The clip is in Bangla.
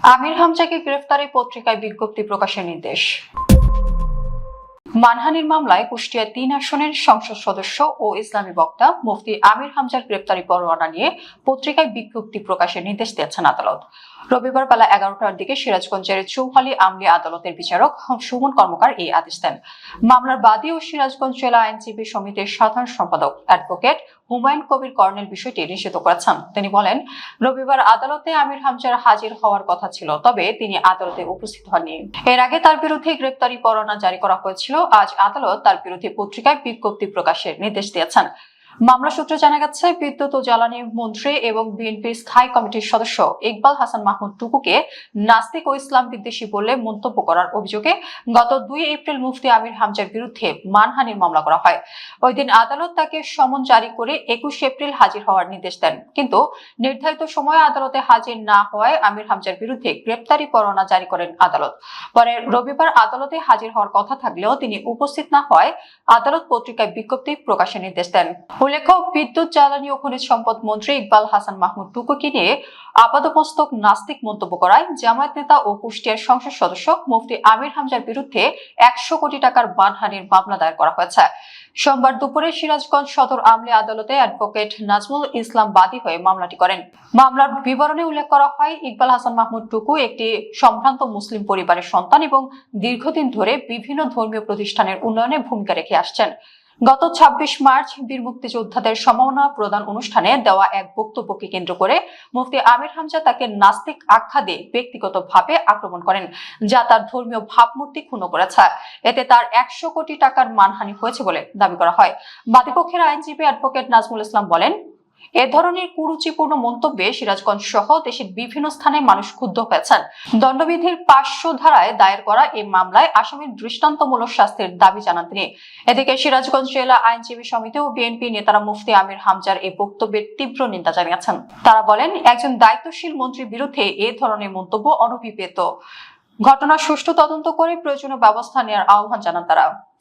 আমির হামজাকে গ্রেফতারি পত্রিকায় বিজ্ঞপ্তি প্রকাশের নির্দেশ। মানহানির মামলায় কুষ্টিয়া ৩ আসনের সংসদ সদস্য ও ইসলামী বক্তা মুফতি আমির হামজার গ্রেফতারি পরোয়ানা নিয়ে পত্রিকায় বিজ্ঞপ্তি প্রকাশের নির্দেশ দিয়েছেন আদালত। রবিবার বেলা 11টার দিকে সিরাজগঞ্জের চৌহালি আমলি আদালতের বিচারক সুমন কর্মকার এই আদেশ দেন। মামলার বাদী ও সিরাজগঞ্জ জেলা আইনজীবী সমিতির সাধারণ সম্পাদক অ্যাডভোকেট হুমায়ুন কবির কর্নেল বিষয়টি নিশ্চিত করেছেন। তিনি বলেন, রবিবার আদালতে আমির হামজার হাজির হওয়ার কথা ছিল, তবে তিনি আদালতে উপস্থিত হননি। এর আগে তার বিরুদ্ধে গ্রেফতারি পরোয়ানা জারি করা হয়েছিল। আজ আদালত তার বিরুদ্ধে পত্রিকায় বিজ্ঞপ্তি প্রকাশের নির্দেশ দিয়েছেন। মামলা সূত্রে জানা গেছে, বিদ্যুৎ ও জ্বালানি মন্ত্রী এবং বিএনপির স্থায়ী কমিটির সদস্য ইকবাল হাসান মাহমুদ টুকুকে নাস্তিক ও ইসলাম বিদ্বেষী বলে মন্তব্য করার অভিযোগে গত 2 এপ্রিল মুফতি আমির হামজার বিরুদ্ধে মানহানির মামলা করা হয়। ওই দিন আদালত তাকে সমন জারি করে 21 এপ্রিল হাজির হওয়ার নির্দেশ দেন, কিন্তু নির্ধারিত সময়ে আদালতে হাজির না হওয়ায় আমির হামজার বিরুদ্ধে গ্রেপ্তারি পরোয়ানা জারি করেন আদালত। পরে রবিবার আদালতে হাজির হওয়ার কথা থাকলেও তিনি উপস্থিত না হওয়ায় আদালত পত্রিকায় বিজ্ঞপ্তি প্রকাশের নির্দেশ দেন। উল্লেখ্য, বিদ্যুৎ জ্বালানি ও খনিজ সম্পদ মন্ত্রী ইকবাল হাসান মাহমুদ টুকুকে নিয়ে আপাদমস্তক নাস্তিক মন্তব্য করায় জামায়াত নেতা ও কুষ্টিয়ার সংসদ সদস্য মুফতি আমির হামজার বিরুদ্ধে 100 কোটি টাকার মানহানির মামলা দায়ের করা হয়েছে। সোমবার দুপুরে সিরাজগঞ্জ সদর আমলি আদালতে অ্যাডভোকেট নাজমুল ইসলাম বাদী হয়ে মামলাটি করেন। মামলার বিবরণে উল্লেখ করা হয়, ইকবাল হাসান মাহমুদ টুকু একটি সম্ভ্রান্ত মুসলিম পরিবারের সন্তান এবং দীর্ঘদিন ধরে বিভিন্ন ধর্মীয় প্রতিষ্ঠানের উন্নয়নে ভূমিকা রেখে আসছেন। গত 26 মার্চ বীর মুক্তিযোদ্ধাদের সম্মাননা প্রদান অনুষ্ঠানে দেওয়া এক বক্তব্যকে কেন্দ্র করে মুফতি আমির হামজা তাকে নাস্তিক আখ্যা দিয়ে ব্যক্তিগতভাবে আক্রমণ করেন, যা তার ধর্মীয় ভাবমূর্তি ক্ষুণ্ণ করেছে। এতে তার 100 কোটি টাকার মানহানি হয়েছে বলে দাবি করা হয়। বাদীপক্ষের আইনজীবী অ্যাডভোকেট নাজমুল ইসলাম বলেন, এ ধরনের কুরুচিপূর্ণ মন্তব্যে সিরাজগঞ্জ সহ দেশের বিভিন্ন স্থানে মানুষ ক্ষুব্ধ হয়েছেন। দণ্ডবিধির 500 ধারায় দায়ের করা এই মামলায় আসামির দৃষ্টান্তমূলক শাস্তির দাবি জানান তিনি। এদিকে সিরাজগঞ্জ জেলা আইনজীবী সমিতি ও বিএনপি নেতারা মুফতি আমির হামজার এই বক্তব্যের তীব্র নিন্দা জানিয়েছেন। তারা বলেন, একজন দায়িত্বশীল মন্ত্রীর বিরুদ্ধে এ ধরনের মন্তব্য অনভিপ্রেত। ঘটনার সুষ্ঠু তদন্ত করে প্রয়োজনীয় ব্যবস্থা নেওয়ার আহ্বান জানান তারা।